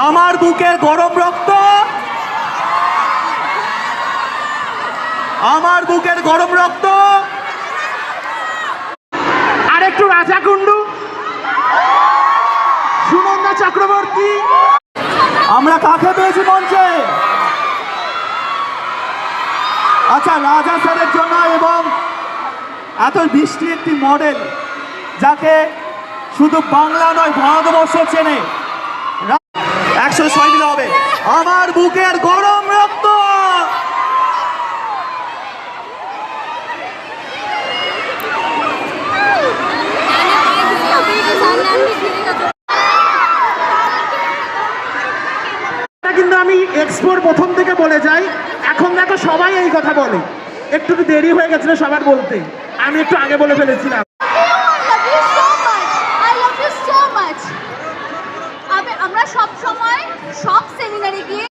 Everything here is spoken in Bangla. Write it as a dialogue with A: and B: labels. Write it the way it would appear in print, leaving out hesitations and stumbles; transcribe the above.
A: আমার বুকের গরম রক্ত, আমার বুকের গরম রক্ত।
B: আর একটু রাজা কুন্ডু, সুনন্দা চক্রবর্তী।
A: আমরা কাকে পেয়েছি মঞ্চে? আচ্ছা, রাজা স্যারের জন্য এবং এত বৃষ্টি একটি মডেল যাকে শুধু বাংলা নয় ভারতবর্ষ চেনে। 106 দিলে হবে। আমার বুকের গরম রক্ত।
B: কিন্তু আমি এক্সপোর প্রথম থেকে বলে যাই, এখন দেখো সবাই এই কথা বলে। একটু দেরি হয়ে গেছিল সবার বলতে, আমি একটু আগে বলে ফেলেছিলাম।
C: আমরা সব সময় সব